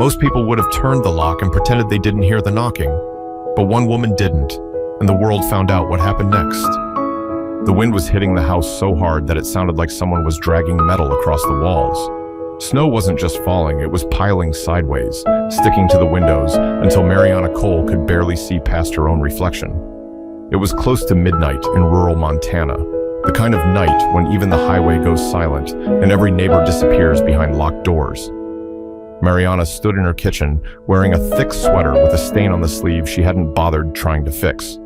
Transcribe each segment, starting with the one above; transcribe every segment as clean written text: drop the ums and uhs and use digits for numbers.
Most people would have turned the lock and pretended they didn't hear the knocking. But one woman didn't, and the world found out what happened next. The wind was hitting the house so hard that it sounded like someone was dragging metal across the walls. Snow wasn't just falling, it was piling sideways, sticking to the windows until Mariana Cole could barely see past her own reflection. It was close to midnight in rural Montana, the kind of night when even the highway goes silent and every neighbor disappears behind locked doors. Mariana stood in her kitchen, wearing a thick sweater with a stain on the sleeve she hadn't bothered trying to fix.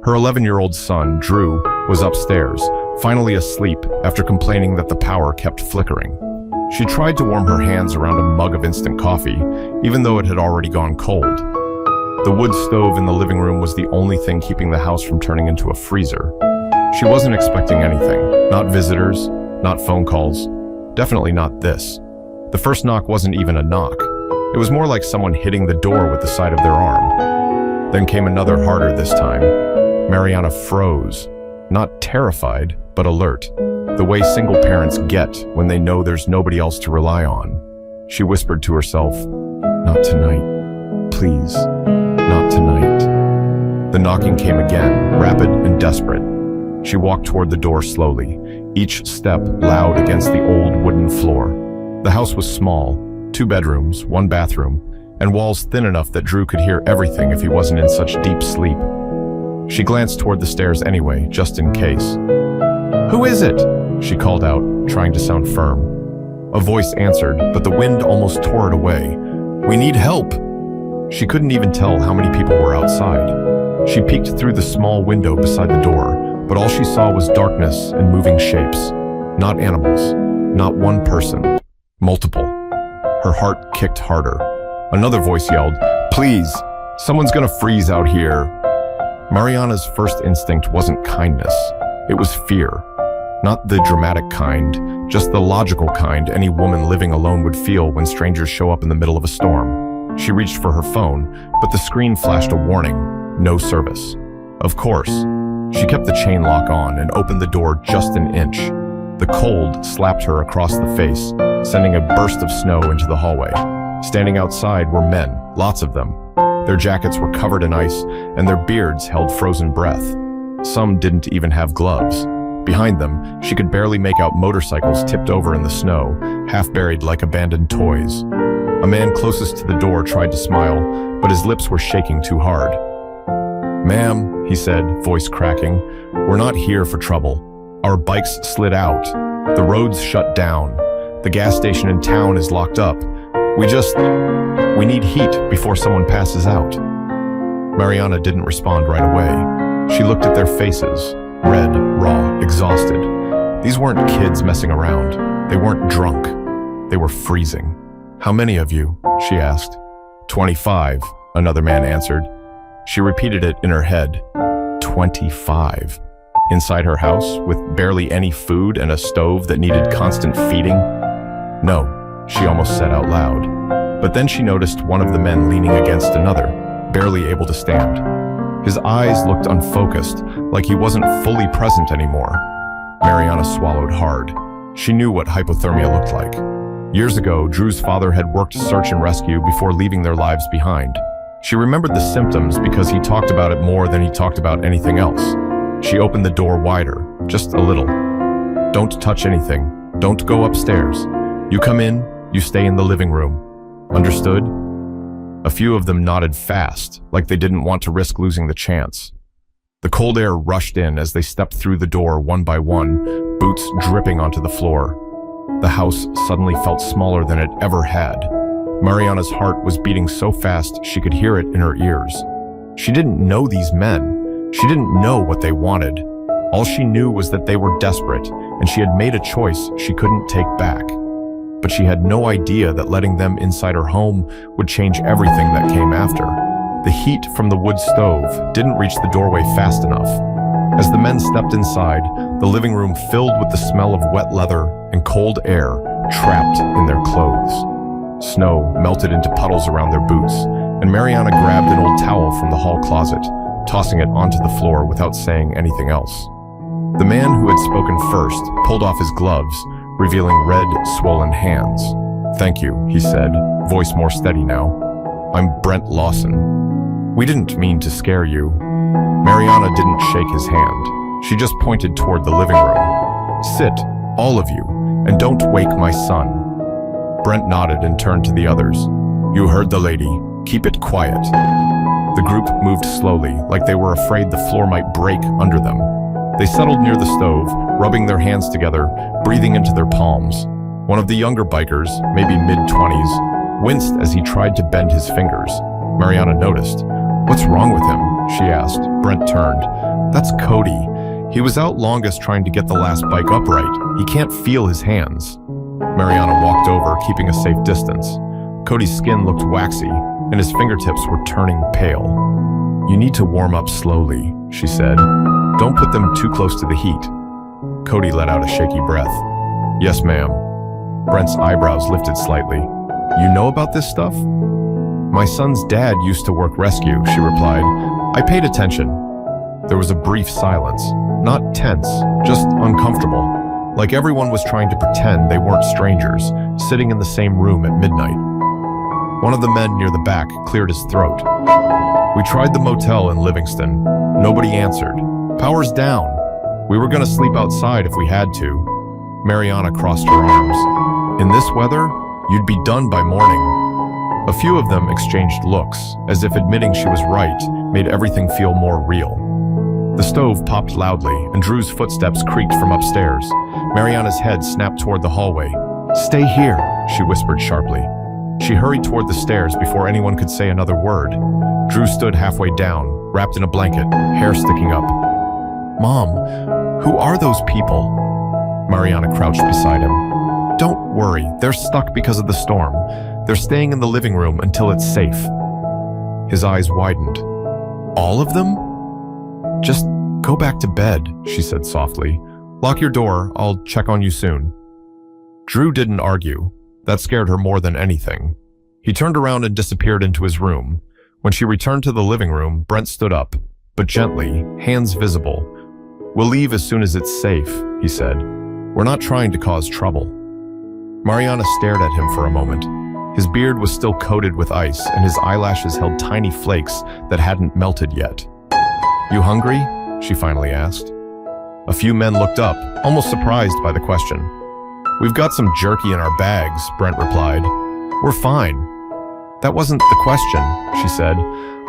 Her 11-year-old son, Drew, was upstairs, finally asleep after complaining that the power kept flickering. She tried to warm her hands around a mug of instant coffee, even though it had already gone cold. The wood stove in the living room was the only thing keeping the house from turning into a freezer. She wasn't expecting anything, not visitors, not phone calls, definitely not this. The first knock wasn't even a knock. It was more like someone hitting the door with the side of their arm. Then came another harder this time. Mariana froze, not terrified, but alert. The way single parents get when they know there's nobody else to rely on. She whispered to herself, "Not tonight. Please, not tonight." The knocking came again, rapid and desperate. She walked toward the door slowly, each step loud against the old wooden floor. The house was small, 2 bedrooms, 1 bathroom, and walls thin enough that Drew could hear everything if he wasn't in such deep sleep. She glanced toward the stairs anyway, just in case. "Who is it?" she called out, trying to sound firm. A voice answered, but the wind almost tore it away. "We need help." She couldn't even tell how many people were outside. She peeked through the small window beside the door, but all she saw was darkness and moving shapes. Not animals, not one person, multiple. Her heart kicked harder. Another voice yelled, "Please, someone's gonna freeze out here." Mariana's first instinct wasn't kindness, it was fear. Not the dramatic kind, just the logical kind any woman living alone would feel when strangers show up in the middle of a storm. She reached for her phone, but the screen flashed a warning, no service. Of course. She kept the chain lock on and opened the door just an inch. The cold slapped her across the face, sending a burst of snow into the hallway. Standing outside were men, lots of them. Their jackets were covered in ice, and their beards held frozen breath. Some didn't even have gloves. Behind them, she could barely make out motorcycles tipped over in the snow, half buried like abandoned toys. A man closest to the door tried to smile, but his lips were shaking too hard. "Ma'am," he said, voice cracking, "we're not here for trouble. Our bikes slid out. The roads shut down. The gas station in town is locked up. We need heat before someone passes out." Mariana didn't respond right away. She looked at their faces, red, raw, exhausted. These weren't kids messing around. They weren't drunk. They were freezing. "How many of you?" she asked. 25, another man answered. She repeated it in her head. 25. Inside her house, with barely any food and a stove that needed constant feeding? "No," she almost said out loud. But then she noticed one of the men leaning against another, barely able to stand. His eyes looked unfocused, like he wasn't fully present anymore. Mariana swallowed hard. She knew what hypothermia looked like. Years ago, Drew's father had worked search and rescue before leaving their lives behind. She remembered the symptoms because he talked about it more than he talked about anything else. She opened the door wider, just a little. "Don't touch anything. Don't go upstairs. You come in, you stay in the living room. Understood?" A few of them nodded fast, like they didn't want to risk losing the chance. The cold air rushed in as they stepped through the door one by one, boots dripping onto the floor. The house suddenly felt smaller than it ever had. Mariana's heart was beating so fast she could hear it in her ears. She didn't know these men. She didn't know what they wanted. All she knew was that they were desperate, and she had made a choice she couldn't take back. But she had no idea that letting them inside her home would change everything that came after. The heat from the wood stove didn't reach the doorway fast enough. As the men stepped inside, the living room filled with the smell of wet leather and cold air trapped in their clothes. Snow melted into puddles around their boots, and Mariana grabbed an old towel from the hall closet, tossing it onto the floor without saying anything else. The man who had spoken first pulled off his gloves, revealing red, swollen hands. "Thank you," he said, voice more steady now. "I'm Brent Lawson. We didn't mean to scare you." Mariana didn't shake his hand. She just pointed toward the living room. "Sit, all of you, and don't wake my son." Brent nodded and turned to the others. "You heard the lady. Keep it quiet." The group moved slowly, like they were afraid the floor might break under them. They settled near the stove, rubbing their hands together, breathing into their palms. One of the younger bikers, maybe mid-20s, winced as he tried to bend his fingers. Mariana noticed. "What's wrong with him?" she asked. Brent turned. "That's Cody. He was out longest trying to get the last bike upright. He can't feel his hands." Mariana walked over, keeping a safe distance. Cody's skin looked waxy, and his fingertips were turning pale. "You need to warm up slowly," she said. "Don't put them too close to the heat." Cody let out a shaky breath. "Yes, ma'am." Brent's eyebrows lifted slightly. "You know about this stuff?" "My son's dad used to work rescue," she replied. "I paid attention." There was a brief silence, not tense, just uncomfortable, like everyone was trying to pretend they weren't strangers, sitting in the same room at midnight. One of the men near the back cleared his throat. "We tried the motel in Livingston. Nobody answered. Power's down. We were gonna sleep outside if we had to." Mariana crossed her arms. "In this weather, you'd be done by morning." A few of them exchanged looks, as if admitting she was right made everything feel more real. The stove popped loudly, and Drew's footsteps creaked from upstairs. Mariana's head snapped toward the hallway. "Stay here," she whispered sharply. She hurried toward the stairs before anyone could say another word. Drew stood halfway down, wrapped in a blanket, hair sticking up. "Mom, who are those people?" Mariana crouched beside him. "Don't worry, they're stuck because of the storm. They're staying in the living room until it's safe." His eyes widened. "All of them?" "Just go back to bed," she said softly. "Lock your door, I'll check on you soon." Drew didn't argue. That scared her more than anything. He turned around and disappeared into his room. When she returned to the living room, Brent stood up, but gently, hands visible. "We'll leave as soon as it's safe," he said. "We're not trying to cause trouble." Mariana stared at him for a moment. His beard was still coated with ice, and his eyelashes held tiny flakes that hadn't melted yet. "You hungry?" she finally asked. A few men looked up, almost surprised by the question. "We've got some jerky in our bags," Brent replied. "We're fine." "That wasn't the question," she said.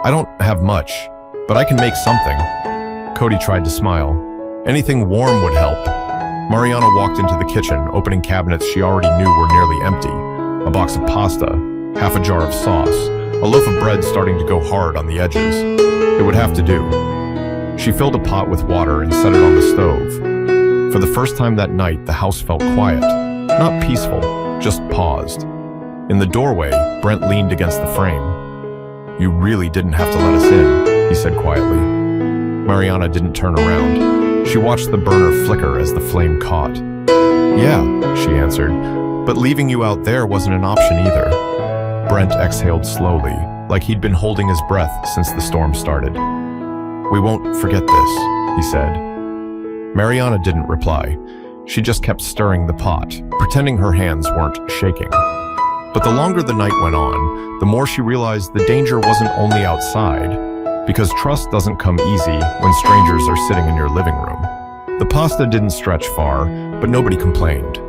"I don't have much, but I can make something." Cody tried to smile. "Anything warm would help." Mariana walked into the kitchen, opening cabinets she already knew were nearly empty. A box of pasta, half a jar of sauce, a loaf of bread starting to go hard on the edges. It would have to do. She filled a pot with water and set it on the stove. For the first time that night, the house felt quiet. Not peaceful, just paused. In the doorway, Brent leaned against the frame. "You really didn't have to let us in," he said quietly. Mariana didn't turn around. She watched the burner flicker as the flame caught. "Yeah," she answered, "but leaving you out there wasn't an option either." Brent exhaled slowly, like he'd been holding his breath since the storm started. "We won't forget this," he said. Mariana didn't reply. She just kept stirring the pot, pretending her hands weren't shaking. But the longer the night went on, the more she realized the danger wasn't only outside, because trust doesn't come easy when strangers are sitting in your living room. The pasta didn't stretch far, but nobody complained.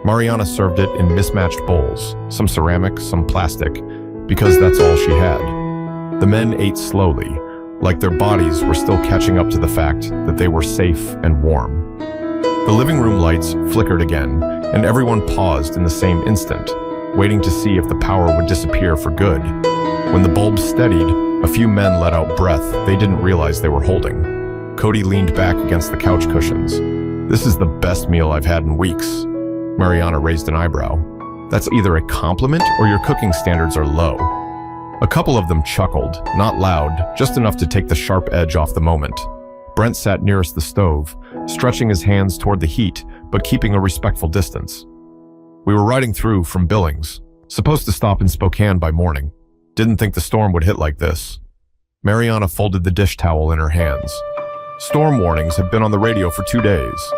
Mariana served it in mismatched bowls, some ceramic, some plastic, because that's all she had. The men ate slowly, like their bodies were still catching up to the fact that they were safe and warm. The living room lights flickered again, and everyone paused in the same instant, waiting to see if the power would disappear for good. When the bulbs steadied, a few men let out breath they didn't realize they were holding. Cody leaned back against the couch cushions. "This is the best meal I've had in weeks." Mariana raised an eyebrow. "That's either a compliment or your cooking standards are low." A couple of them chuckled, not loud, just enough to take the sharp edge off the moment. Brent sat nearest the stove, stretching his hands toward the heat, but keeping a respectful distance. "We were riding through from Billings, supposed to stop in Spokane by morning. Didn't think the storm would hit like this." Mariana folded the dish towel in her hands. "Storm warnings have been on the radio for 2 days."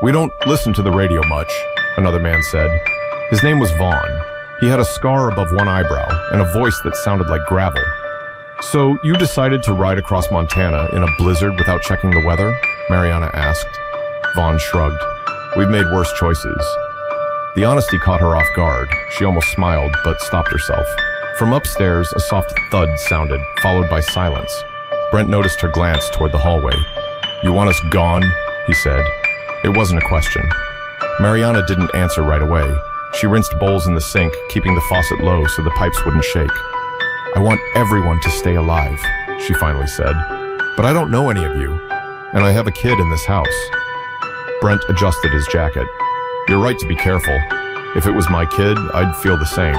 "We don't listen to the radio much," another man said. His name was Vaughn. He had a scar above one eyebrow and a voice that sounded like gravel. "So you decided to ride across Montana in a blizzard without checking the weather?" Mariana asked. Vaughn shrugged. "We've made worse choices." The honesty caught her off guard. She almost smiled, but stopped herself. From upstairs, a soft thud sounded, followed by silence. Brent noticed her glance toward the hallway. "You want us gone?" he said. It wasn't a question. Mariana didn't answer right away. She rinsed bowls in the sink, keeping the faucet low so the pipes wouldn't shake. "I want everyone to stay alive," she finally said. "But I don't know any of you, and I have a kid in this house." Brent adjusted his jacket. "You're right to be careful. If it was my kid, I'd feel the same."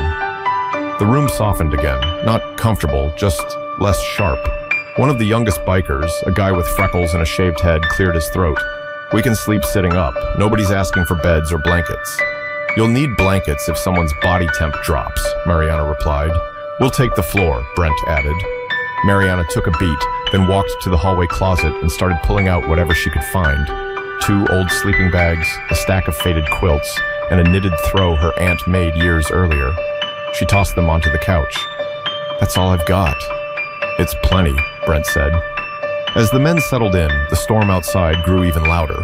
The room softened again, not comfortable, just less sharp. One of the youngest bikers, a guy with freckles and a shaved head, cleared his throat. "We can sleep sitting up. Nobody's asking for beds or blankets." "You'll need blankets if someone's body temp drops," Mariana replied. "We'll take the floor," Brent added. Mariana took a beat, then walked to the hallway closet and started pulling out whatever she could find. 2 old sleeping bags, a stack of faded quilts, and a knitted throw her aunt made years earlier. She tossed them onto the couch. "That's all I've got." "It's plenty," Brent said. As the men settled in, the storm outside grew even louder.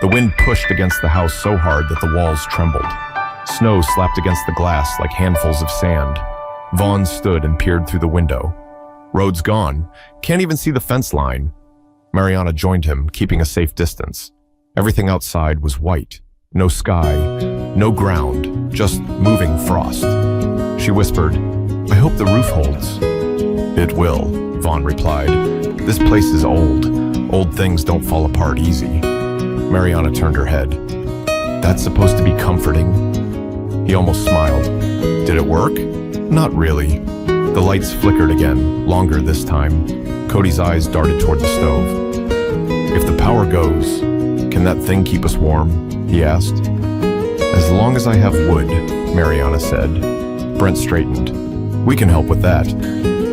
The wind pushed against the house so hard that the walls trembled. Snow slapped against the glass like handfuls of sand. Vaughn stood and peered through the window. "Road's gone. Can't even see the fence line." Mariana joined him, keeping a safe distance. Everything outside was white. No sky, no ground, just moving frost. She whispered, "I hope the roof holds." "It will," Vaughn replied. "This place is old. Old things don't fall apart easy." Mariana turned her head. "That's supposed to be comforting." He almost smiled. "Did it work?" "Not really." The lights flickered again, longer this time. Cody's eyes darted toward the stove. "If the power goes, can that thing keep us warm?" he asked. "As long as I have wood," Mariana said. Brent straightened. "We can help with that."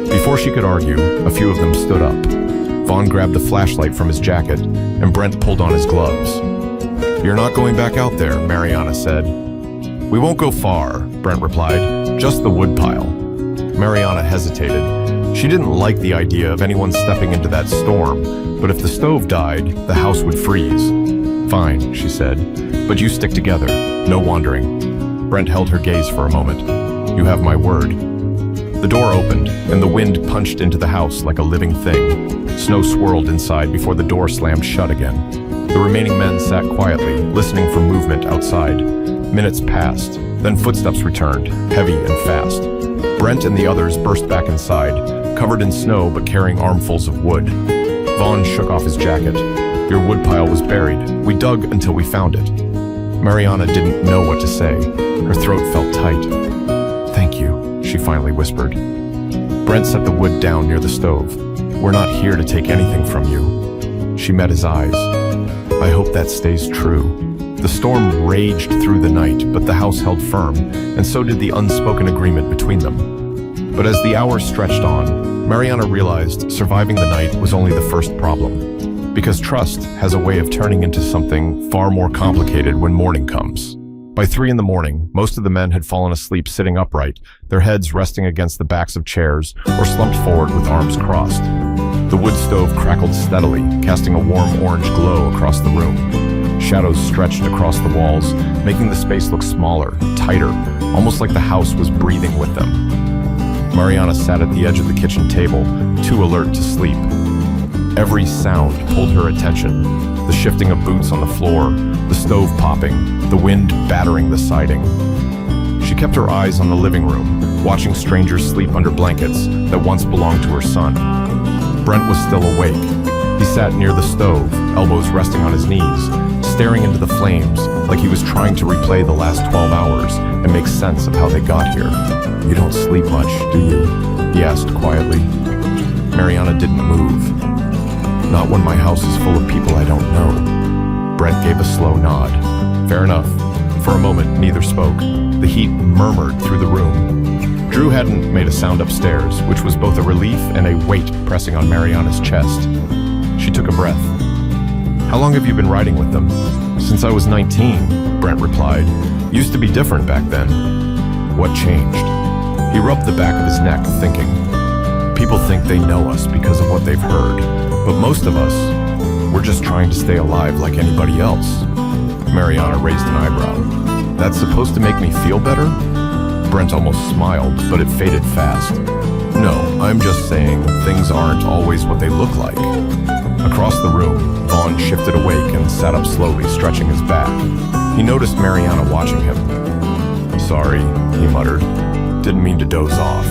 Before she could argue, a few of them stood up. Vaughn grabbed a flashlight from his jacket, and Brent pulled on his gloves. "You're not going back out there," Mariana said. "We won't go far," Brent replied. "Just the woodpile." Mariana hesitated. She didn't like the idea of anyone stepping into that storm, but if the stove died, the house would freeze. "Fine," she said, "but you stick together. No wandering." Brent held her gaze for a moment. "You have my word." The door opened, and the wind punched into the house like a living thing. Snow swirled inside before the door slammed shut again. The remaining men sat quietly, listening for movement outside. Minutes passed, then footsteps returned, heavy and fast. Brent and the others burst back inside, covered in snow but carrying armfuls of wood. Vaughn shook off his jacket. "Your woodpile was buried. We dug until we found it." Mariana didn't know what to say. Her throat felt tight. "Thank you," she finally whispered. Brent set the wood down near the stove. "We're not here to take anything from you." She met his eyes. "I hope that stays true." The storm raged through the night, but the house held firm, and so did the unspoken agreement between them. But as the hours stretched on, Mariana realized surviving the night was only the first problem. Because trust has a way of turning into something far more complicated when morning comes. By 3 a.m, most of the men had fallen asleep sitting upright, their heads resting against the backs of chairs or slumped forward with arms crossed. The wood stove crackled steadily, casting a warm orange glow across the room. Shadows stretched across the walls, making the space look smaller, tighter, almost like the house was breathing with them. Mariana sat at the edge of the kitchen table, too alert to sleep. Every sound pulled her attention. The shifting of boots on the floor, the stove popping, the wind battering the siding. She kept her eyes on the living room, watching strangers sleep under blankets that once belonged to her son. Brent was still awake. He sat near the stove, elbows resting on his knees, staring into the flames like he was trying to replay the last 12 hours and make sense of how they got here. "You don't sleep much, do you?" he asked quietly. Mariana didn't move. "Not when my house is full of people I don't know." Brent gave a slow nod. "Fair enough." For a moment, neither spoke. The heat murmured through the room. Drew hadn't made a sound upstairs, which was both a relief and a weight pressing on Mariana's chest. She took a breath. "How long have you been riding with them?" "Since I was 19, Brent replied. "Used to be different back then." What changed? He rubbed the back of his neck, thinking, people think they know us because of what they've heard, but most of us, we're just trying to stay alive like anybody else. Mariana raised an eyebrow. That's supposed to make me feel better? Brent almost smiled, but it faded fast. No, I'm just saying things aren't always what they look like. Across the room, Vaughn shifted awake and sat up slowly, stretching his back. He noticed Mariana watching him. Sorry, he muttered. Didn't mean to doze off.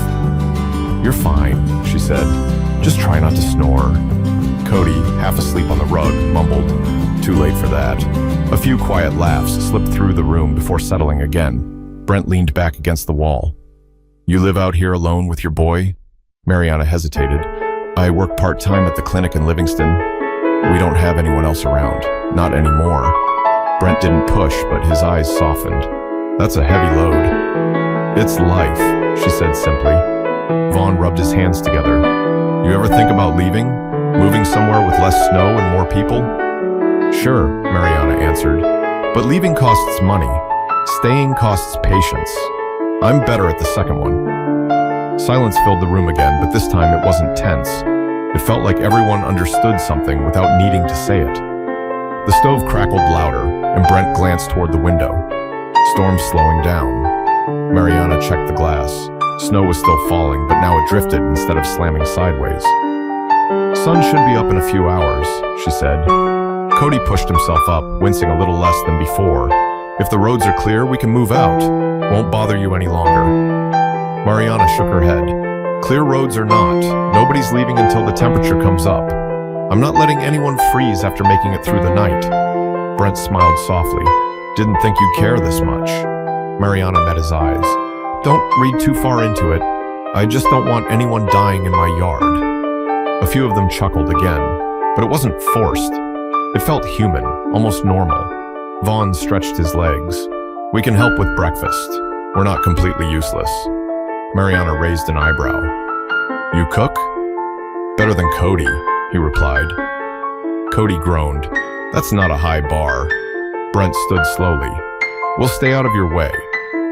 You're fine, she said. Just try not to snore. Cody, half asleep on the rug, mumbled. Too late for that. A few quiet laughs slipped through the room before settling again. Brent leaned back against the wall. You live out here alone with your boy? Mariana hesitated. I work part-time at the clinic in Livingston. We don't have anyone else around. Not anymore. Brent didn't push, but his eyes softened. That's a heavy load. It's life, she said simply. Vaughn rubbed his hands together. You ever think about leaving? Moving somewhere with less snow and more people? Sure, Mariana answered. But leaving costs money. Staying costs patience. I'm better at the second one. Silence filled the room again, but this time it wasn't tense. It felt like everyone understood something without needing to say it. The stove crackled louder, and Brent glanced toward the window. Storm slowing down. Mariana checked the glass. Snow was still falling, but now it drifted instead of slamming sideways. Sun should be up in a few hours, she said. Cody pushed himself up, wincing a little less than before. If the roads are clear, we can move out. Won't bother you any longer. Mariana shook her head. Clear roads or not, nobody's leaving until the temperature comes up. I'm not letting anyone freeze after making it through the night. Brent smiled softly. Didn't think you'd care this much. Mariana met his eyes. Don't read too far into it. I just don't want anyone dying in my yard. A few of them chuckled again, but it wasn't forced. It felt human, almost normal. Vaughn stretched his legs. We can help with breakfast. We're not completely useless. Mariana raised an eyebrow. You cook? Better than Cody, he replied. Cody groaned. That's not a high bar. Brent stood slowly. We'll stay out of your way.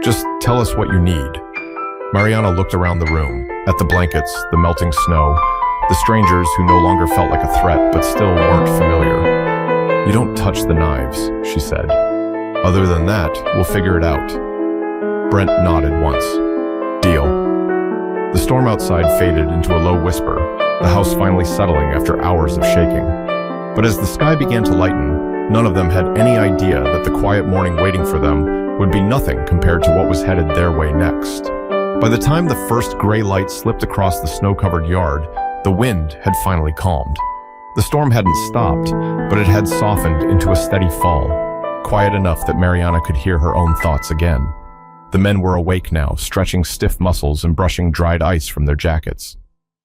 Just tell us what you need. Mariana looked around the room, at the blankets, the melting snow, the strangers who no longer felt like a threat but still weren't familiar. You don't touch the knives, she said. Other than that, we'll figure it out. Brent nodded once. Deal. The storm outside faded into a low whisper, the house finally settling after hours of shaking. But as the sky began to lighten, none of them had any idea that the quiet morning waiting for them would be nothing compared to what was headed their way next. By the time the first gray light slipped across the snow-covered yard, the wind had finally calmed. The storm hadn't stopped, but it had softened into a steady fall, quiet enough that Mariana could hear her own thoughts again. The men were awake now, stretching stiff muscles and brushing dried ice from their jackets.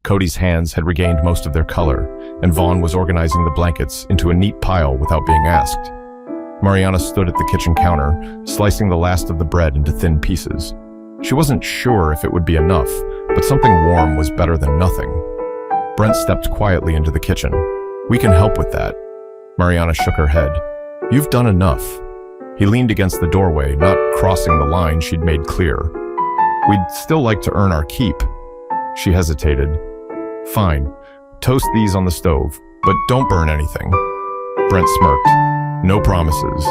Cody's hands had regained most of their color, and Vaughn was organizing the blankets into a neat pile without being asked. Mariana stood at the kitchen counter, slicing the last of the bread into thin pieces. She wasn't sure if it would be enough, but something warm was better than nothing. Brent stepped quietly into the kitchen. We can help with that. Mariana shook her head. You've done enough. He leaned against the doorway, not crossing the line she'd made clear. We'd still like to earn our keep. She hesitated. Fine. Toast these on the stove, but don't burn anything. Brent smirked. No promises.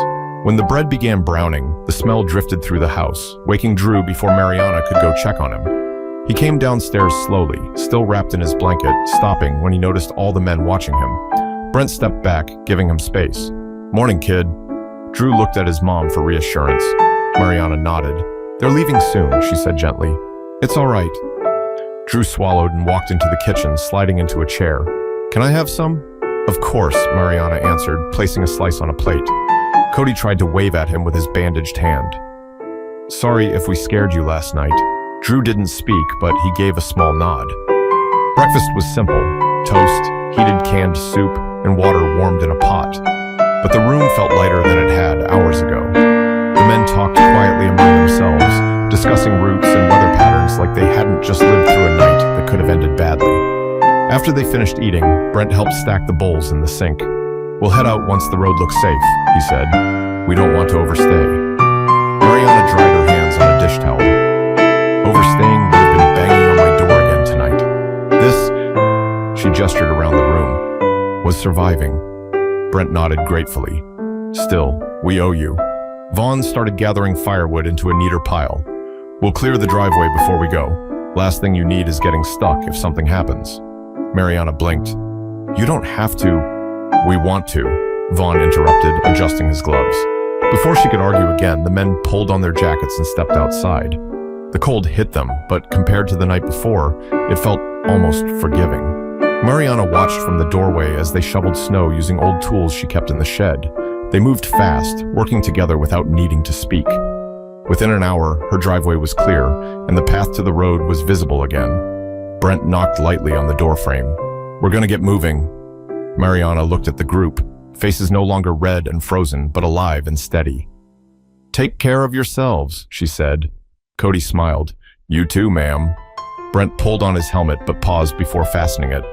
When the bread began browning, the smell drifted through the house, waking Drew before Mariana could go check on him. He came downstairs slowly, still wrapped in his blanket, stopping when he noticed all the men watching him. Brent stepped back, giving him space. Morning, kid. Drew looked at his mom for reassurance. Mariana nodded. They're leaving soon, she said gently. It's all right. Drew swallowed and walked into the kitchen, sliding into a chair. Can I have some? Of course, Mariana answered, placing a slice on a plate. Cody tried to wave at him with his bandaged hand. Sorry if we scared you last night. Drew didn't speak, but he gave a small nod. Breakfast was simple. Toast, heated canned soup, and water warmed in a pot. But the room felt lighter than it had hours ago. The men talked quietly among themselves, discussing routes and weather patterns like they hadn't just lived through a night that could have ended badly. After they finished eating, Brent helped stack the bowls in the sink. We'll head out once the road looks safe, he said. We don't want to overstay. Mariana dried her hands on a dish towel. Overstaying would have been banging on my door again tonight. This, she gestured around the room, was surviving. Brent nodded gratefully. Still, we owe you. Vaughn started gathering firewood into a neater pile. We'll clear the driveway before we go. Last thing you need is getting stuck if something happens. Mariana blinked. You don't have to. We want to, Vaughn interrupted, adjusting his gloves. Before she could argue again, the men pulled on their jackets and stepped outside. The cold hit them, but compared to the night before, it felt almost forgiving. Mariana watched from the doorway as they shoveled snow using old tools she kept in the shed. They moved fast, working together without needing to speak. Within an hour, her driveway was clear, and the path to the road was visible again. Brent knocked lightly on the doorframe. We're gonna get moving. Mariana looked at the group, faces no longer red and frozen, but alive and steady. Take care of yourselves, she said. Cody smiled. You too, ma'am. Brent pulled on his helmet, but paused before fastening it.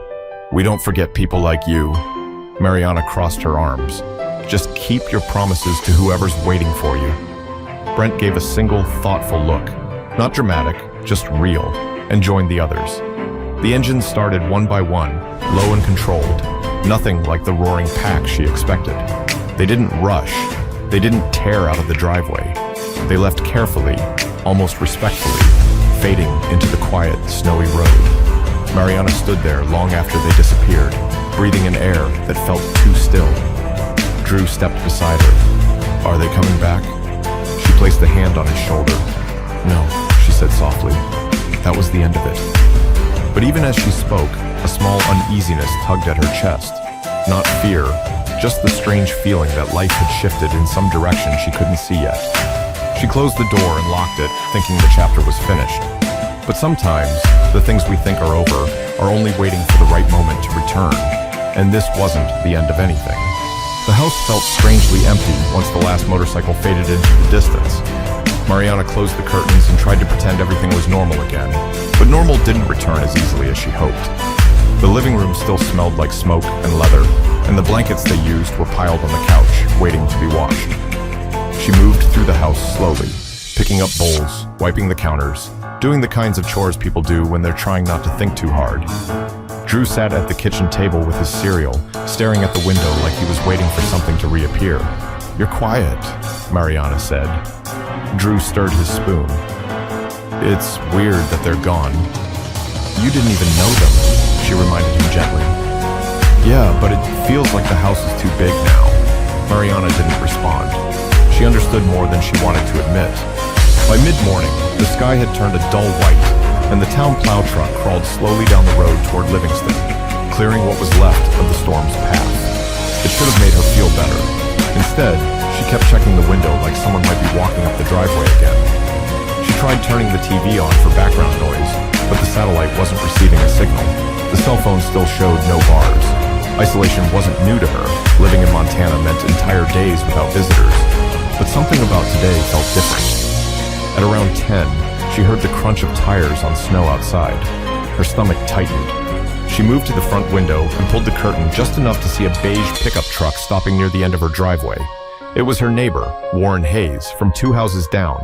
We don't forget people like you. Mariana crossed her arms. Just keep your promises to whoever's waiting for you. Brent gave a single, thoughtful look. Not dramatic, just real, and joined the others. The engines started one by one, low and controlled. Nothing like the roaring pack she expected. They didn't rush. They didn't tear out of the driveway. They left carefully, almost respectfully, fading into the quiet, snowy road. Mariana stood there long after they disappeared, breathing an air that felt too still. Drew stepped beside her. Are they coming back? She placed a hand on his shoulder. No, she said softly. That was the end of it. But even as she spoke, a small uneasiness tugged at her chest. Not fear, just the strange feeling that life had shifted in some direction she couldn't see yet. She closed the door and locked it, thinking the chapter was finished. But sometimes, the things we think are over are only waiting for the right moment to return. And this wasn't the end of anything. The house felt strangely empty once the last motorcycle faded into the distance. Mariana closed the curtains and tried to pretend everything was normal again, but normal didn't return as easily as she hoped. The living room still smelled like smoke and leather, and the blankets they used were piled on the couch, waiting to be washed. She moved through the house slowly, picking up bowls, wiping the counters, doing the kinds of chores people do when they're trying not to think too hard. Drew sat at the kitchen table with his cereal, staring at the window like he was waiting for something to reappear. You're quiet, Mariana said. Drew stirred his spoon. It's weird that they're gone. You didn't even know them, she reminded him gently. Yeah, but it feels like the house is too big now. Mariana didn't respond. She understood more than she wanted to admit. By mid-morning, the sky had turned a dull white, and the town plow truck crawled slowly down the road toward Livingston, clearing what was left of the storm's path. It should have made her feel better. Instead, she kept checking the window like someone might be walking up the driveway again. She tried turning the TV on for background noise, but the satellite wasn't receiving a signal. The cell phone still showed no bars. Isolation wasn't new to her. Living in Montana meant entire days without visitors. But something about today felt different. At around 10, she heard the crunch of tires on snow outside. Her stomach tightened. She moved to the front window and pulled the curtain just enough to see a beige pickup truck stopping near the end of her driveway. It was her neighbor, Warren Hayes, from 2 houses down,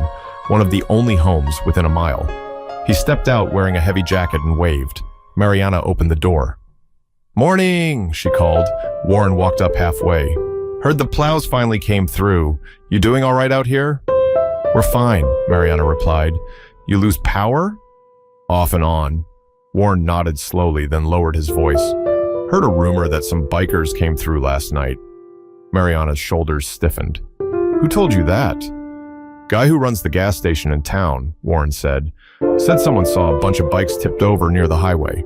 one of the only homes within a mile. He stepped out wearing a heavy jacket and waved. Mariana opened the door. Morning, she called. Warren walked up halfway. Heard the plows finally came through. You doing all right out here? We're fine, Mariana replied. You lose power? Off and on. Warren nodded slowly, then lowered his voice. Heard a rumor that some bikers came through last night. Mariana's shoulders stiffened. Who told you that? Guy who runs the gas station in town, Warren said. Said someone saw a bunch of bikes tipped over near the highway.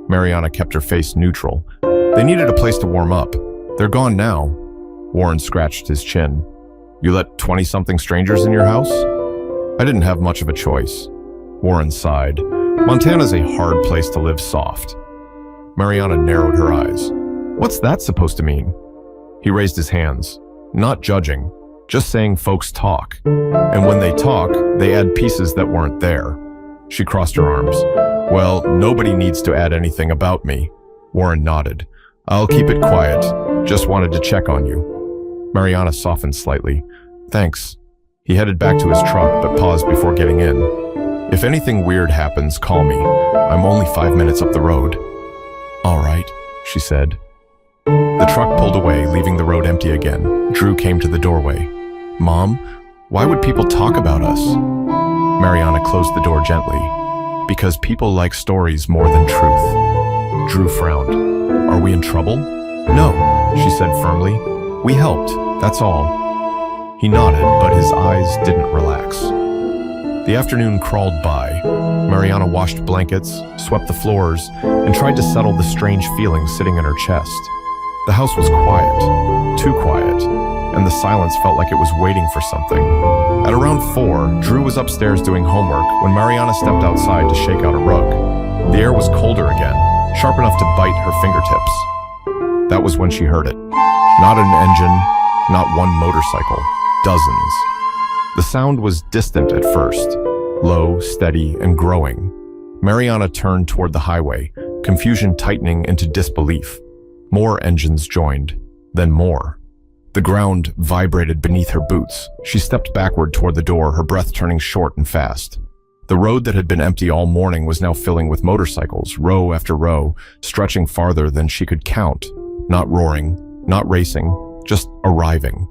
Mariana kept her face neutral. They needed a place to warm up. They're gone now. Warren scratched his chin. You let 20-something strangers in your house? I didn't have much of a choice. Warren sighed. Montana's a hard place to live soft. Mariana narrowed her eyes. What's that supposed to mean? He raised his hands. Not judging, just saying folks talk. And when they talk, they add pieces that weren't there. She crossed her arms. Well, nobody needs to add anything about me. Warren nodded. I'll keep it quiet. Just wanted to check on you. Mariana softened slightly. Thanks. He headed back to his truck, but paused before getting in. If anything weird happens, call me. I'm only 5 minutes up the road." "All right," she said. The truck pulled away, leaving the road empty again. Drew came to the doorway. "Mom, why would people talk about us?" Mariana closed the door gently. "Because people like stories more than truth." Drew frowned. "Are we in trouble?" "No," she said firmly. "We helped, that's all." He nodded, but his eyes didn't relax. The afternoon crawled by. Mariana washed blankets, swept the floors, and tried to settle the strange feeling sitting in her chest. The house was quiet, too quiet, and the silence felt like it was waiting for something. At around 4, Drew was upstairs doing homework when Mariana stepped outside to shake out a rug. The air was colder again, sharp enough to bite her fingertips. That was when she heard it. Not an engine, not one motorcycle, dozens. The sound was distant at first, low, steady, and growing. Mariana turned toward the highway, confusion tightening into disbelief. More engines joined, then more. The ground vibrated beneath her boots. She stepped backward toward the door, her breath turning short and fast. The road that had been empty all morning was now filling with motorcycles, row after row, stretching farther than she could count. Not roaring, not racing, just arriving.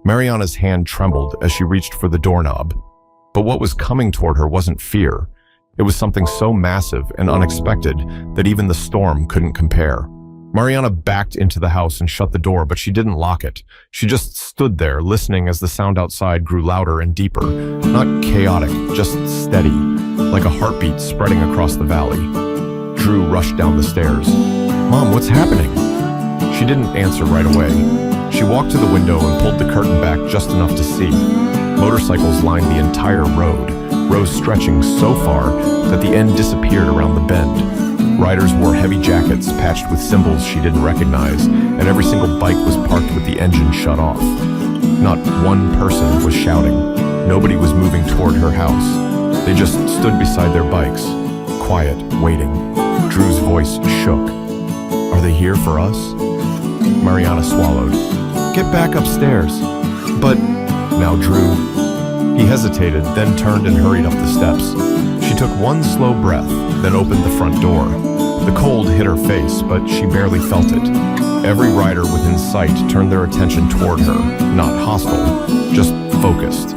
Mariana's hand trembled as she reached for the doorknob. But what was coming toward her wasn't fear. It was something so massive and unexpected that even the storm couldn't compare. Mariana backed into the house and shut the door, but she didn't lock it. She just stood there, listening as the sound outside grew louder and deeper. Not chaotic, just steady, like a heartbeat spreading across the valley. Drew rushed down the stairs. "Mom, what's happening?" She didn't answer right away. She walked to the window and pulled the curtain back just enough to see. Motorcycles lined the entire road, rows stretching so far that the end disappeared around the bend. Riders wore heavy jackets patched with symbols she didn't recognize, and every single bike was parked with the engine shut off. Not one person was shouting. Nobody was moving toward her house. They just stood beside their bikes, quiet, waiting. Drew's voice shook. "Are they here for us?" Mariana swallowed. "Get back upstairs." "But..." "Now, Drew..." He hesitated, then turned and hurried up the steps. She took one slow breath, then opened the front door. The cold hit her face, but she barely felt it. Every rider within sight turned their attention toward her, not hostile, just focused.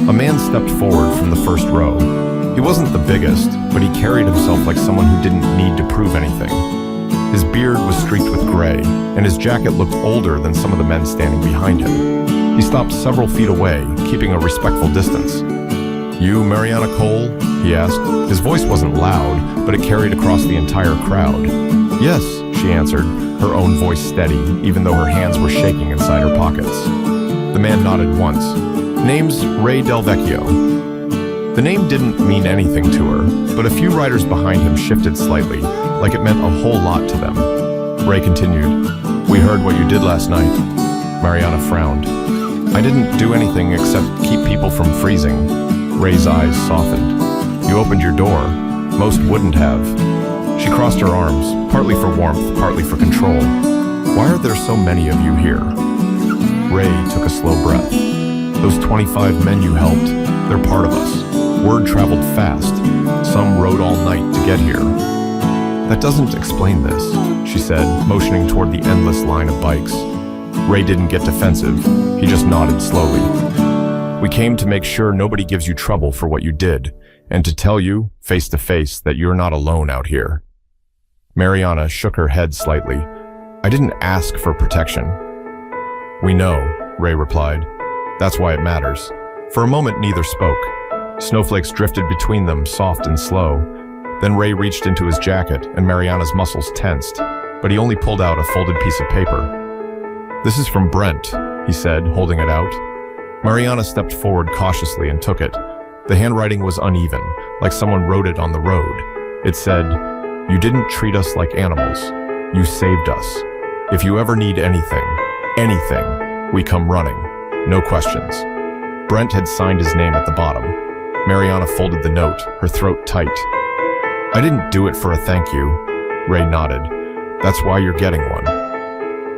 A man stepped forward from the first row. He wasn't the biggest, but he carried himself like someone who didn't need to prove anything. His beard was streaked with gray, and his jacket looked older than some of the men standing behind him. He stopped several feet away, keeping a respectful distance. "You Mariana Cole?" he asked. His voice wasn't loud, but it carried across the entire crowd. "Yes," she answered, her own voice steady, even though her hands were shaking inside her pockets. The man nodded once. "Name's Ray Del Vecchio." The name didn't mean anything to her, but a few riders behind him shifted slightly, like it meant a whole lot to them. Ray continued, "We heard what you did last night." Mariana frowned. "I didn't do anything except keep people from freezing." Ray's eyes softened. "You opened your door. Most wouldn't have." She crossed her arms, partly for warmth, partly for control. "Why are there so many of you here?" Ray took a slow breath. "Those 25 men you helped, they're part of us. Word traveled fast. Some rode all night to get here." "That doesn't explain this," she said, motioning toward the endless line of bikes. Ray didn't get defensive. He just nodded slowly. "We came to make sure nobody gives you trouble for what you did, and to tell you, face to face, that you're not alone out here." Mariana shook her head slightly. "I didn't ask for protection." "We know," Ray replied. "That's why it matters." For a moment, neither spoke. Snowflakes drifted between them, soft and slow. Then Ray reached into his jacket, and Mariana's muscles tensed, but he only pulled out a folded piece of paper. "This is from Brent," he said, holding it out. Mariana stepped forward cautiously and took it. The handwriting was uneven, like someone wrote it on the road. It said, "You didn't treat us like animals. You saved us. If you ever need anything, we come running. No questions." Brent had signed his name at the bottom. Mariana folded the note, her throat tight. "I didn't do it for a thank you." Ray nodded. "That's why you're getting one."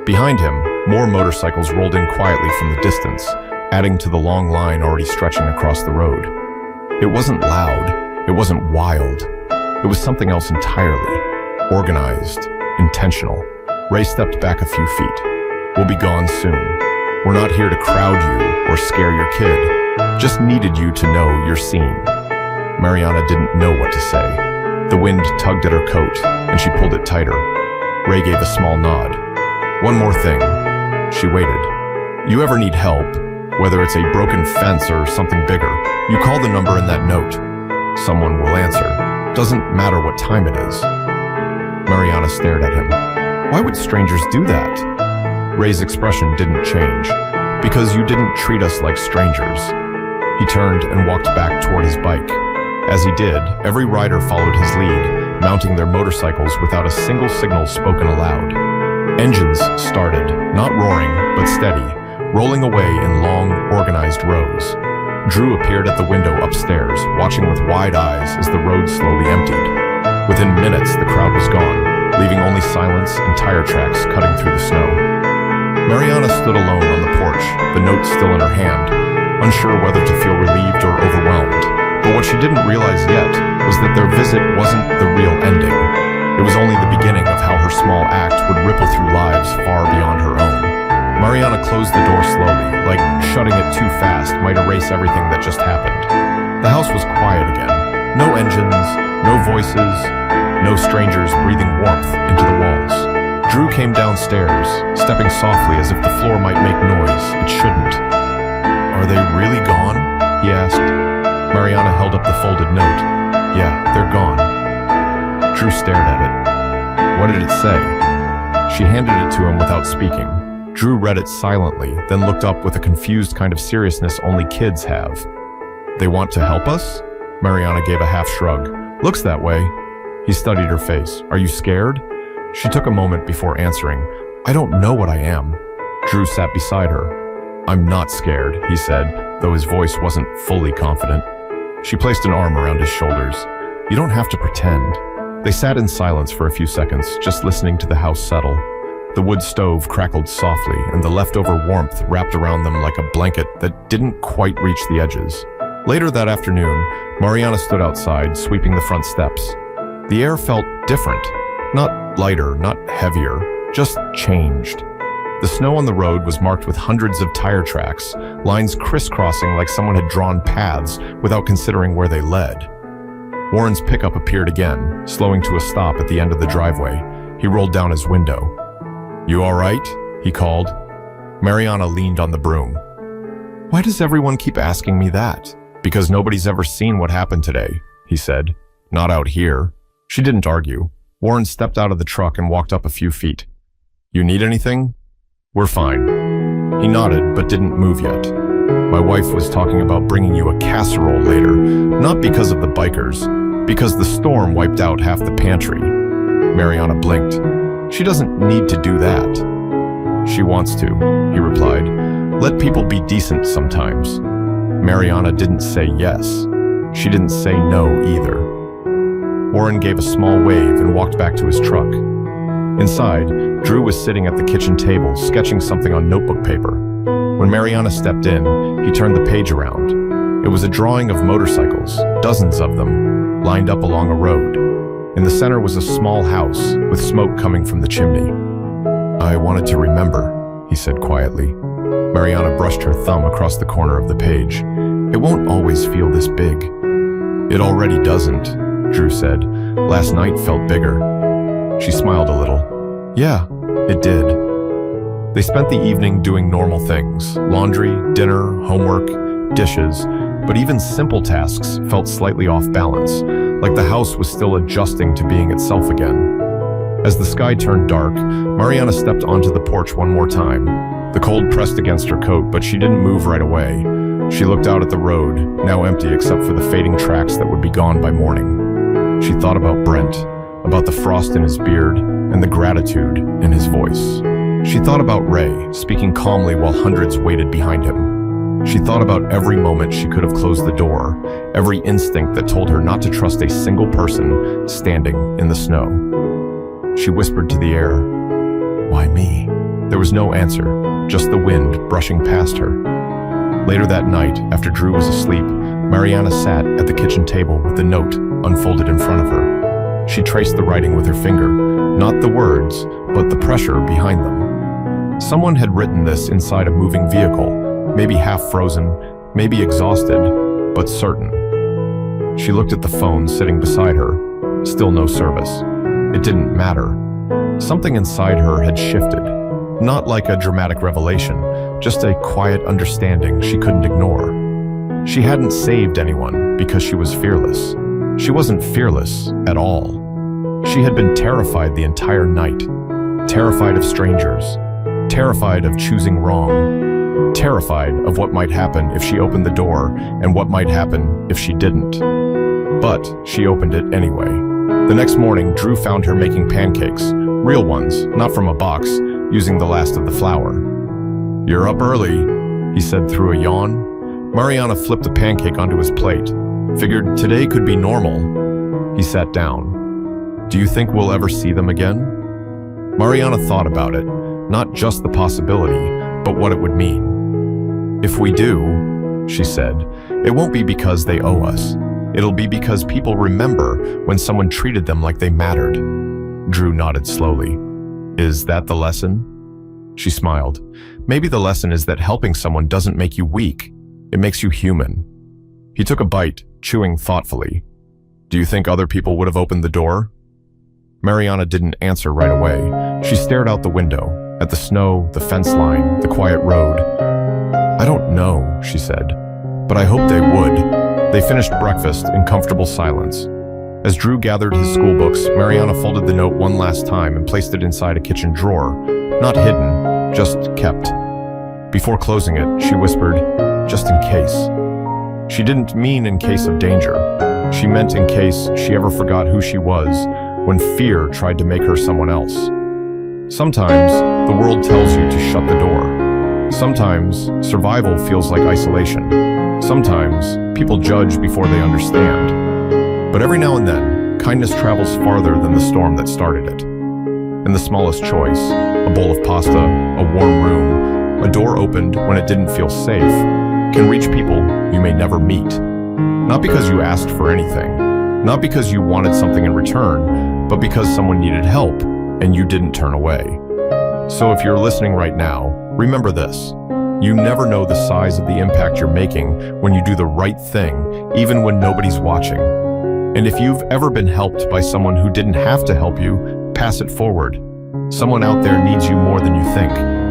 Behind him, more motorcycles rolled in quietly from the distance, adding to the long line already stretching across the road. It wasn't loud. It wasn't wild. It was something else entirely. Organized. Intentional. Ray stepped back a few feet. We'll be gone soon. We're not here to crowd you or scare your kid. Just needed you to know you're seen. Mariana didn't know what to say. The wind tugged at her coat, and she pulled it tighter. Ray gave a small nod. One more thing. She waited. You ever need help, whether it's a broken fence or something bigger, you call the number in that note. Someone will answer. Doesn't matter what time it is. Mariana stared at him. Why would strangers do that? Ray's expression didn't change. Because you didn't treat us like strangers. He turned and walked back toward his bike. As he did, every rider followed his lead, mounting their motorcycles without a single signal spoken aloud. Engines started, not roaring, but steady, rolling away in long, organized rows. Drew appeared at the window upstairs, watching with wide eyes as the road slowly emptied. Within minutes, the crowd was gone, leaving only silence and tire tracks cutting through the snow. Mariana stood alone on the porch, the note still in her hand, unsure whether to feel relieved or overwhelmed. But what she didn't realize yet was that their visit wasn't the real ending. It was only the beginning of how her small act would ripple through lives far beyond her own. Mariana closed the door slowly, like shutting it too fast might erase everything that just happened. The house was quiet again. No engines, no voices, no strangers breathing warmth into the walls. Drew came downstairs, stepping softly as if the floor might make noise it shouldn't. Are they really gone? He asked. Mariana held up the folded note. Yeah, they're gone. Drew stared at it. What did it say? She handed it to him without speaking. Drew read it silently, then looked up with a confused kind of seriousness only kids have. They want to help us? Mariana gave a half shrug. Looks that way. He studied her face. Are you scared? She took a moment before answering. I don't know what I am. Drew sat beside her. I'm not scared, he said, though his voice wasn't fully confident. She placed an arm around his shoulders. You don't have to pretend. They sat in silence for a few seconds, just listening to the house settle. The wood stove crackled softly, and the leftover warmth wrapped around them like a blanket that didn't quite reach the edges. Later that afternoon, Mariana stood outside, sweeping the front steps. The air felt different. Not lighter, not heavier, just changed. The snow on the road was marked with hundreds of tire tracks, lines crisscrossing like someone had drawn paths without considering where they led. Warren's pickup appeared again, slowing to a stop at the end of the driveway. He rolled down his window. You all right? He called. Mariana leaned on the broom. Why does everyone keep asking me that? Because nobody's ever seen what happened today, he said. Not out here. She didn't argue. Warren stepped out of the truck and walked up a few feet. You need anything? We're fine. He nodded, but didn't move yet. My wife was talking about bringing you a casserole later, not because of the bikers, because the storm wiped out half the pantry. Mariana blinked. She doesn't need to do that. She wants to, he replied. Let people be decent sometimes. Mariana didn't say yes. She didn't say no either. Warren gave a small wave and walked back to his truck. Inside, Drew was sitting at the kitchen table, sketching something on notebook paper. When Mariana stepped in, he turned the page around. It was a drawing of motorcycles, dozens of them, lined up along a road. In the center was a small house, with smoke coming from the chimney. I wanted to remember, he said quietly. Mariana brushed her thumb across the corner of the page. It won't always feel this big. It already doesn't, Drew said. Last night felt bigger. She smiled a little. Yeah, it did. They spent the evening doing normal things. Laundry, dinner, homework, dishes. But even simple tasks felt slightly off balance, like the house was still adjusting to being itself again. As the sky turned dark, Mariana stepped onto the porch one more time. The cold pressed against her coat, but she didn't move right away. She looked out at the road, now empty except for the fading tracks that would be gone by morning. She thought about Brent, about the frost in his beard, and the gratitude in his voice. She thought about Ray, speaking calmly while hundreds waited behind him. She thought about every moment she could have closed the door, every instinct that told her not to trust a single person standing in the snow. She whispered to the air, "Why me?" There was no answer, just the wind brushing past her. Later that night, after Drew was asleep, Mariana sat at the kitchen table with the note unfolded in front of her. She traced the writing with her finger, not the words, but the pressure behind them. Someone had written this inside a moving vehicle, maybe half frozen, maybe exhausted, but certain. She looked at the phone sitting beside her. Still no service. It didn't matter. Something inside her had shifted. Not like a dramatic revelation, just a quiet understanding she couldn't ignore. She hadn't saved anyone because she was fearless. She wasn't fearless at all. She had been terrified the entire night. Terrified of strangers. Terrified of choosing wrong. Terrified of what might happen if she opened the door and what might happen if she didn't. But she opened it anyway. The next morning, Drew found her making pancakes. Real ones, not from a box, using the last of the flour. "You're up early," he said through a yawn. Mariana flipped the pancake onto his plate. Figured today could be normal. He sat down. "Do you think we'll ever see them again?" Mariana thought about it, not just the possibility, but what it would mean. "If we do," she said, "it won't be because they owe us. It'll be because people remember when someone treated them like they mattered." Drew nodded slowly. "Is that the lesson?" She smiled. "Maybe the lesson is that helping someone doesn't make you weak. It makes you human." He took a bite, chewing thoughtfully. "Do you think other people would have opened the door?" Mariana didn't answer right away. She stared out the window, at the snow, the fence line, the quiet road. "I don't know," she said, "but I hope they would." They finished breakfast in comfortable silence. As Drew gathered his school books, Mariana folded the note one last time and placed it inside a kitchen drawer. Not hidden, just kept. Before closing it, she whispered, "Just in case." She didn't mean in case of danger. She meant in case she ever forgot who she was when fear tried to make her someone else. Sometimes the world tells you to shut the door. Sometimes survival feels like isolation. Sometimes people judge before they understand. But every now and then, kindness travels farther than the storm that started it. And the smallest choice, a bowl of pasta, a warm room, a door opened when it didn't feel safe, can reach people you may never meet. Not because you asked for anything, not because you wanted something in return, but because someone needed help and you didn't turn away. So if you're listening right now, remember this. You never know the size of the impact you're making when you do the right thing, even when nobody's watching. And if you've ever been helped by someone who didn't have to help you, pass it forward. Someone out there needs you more than you think.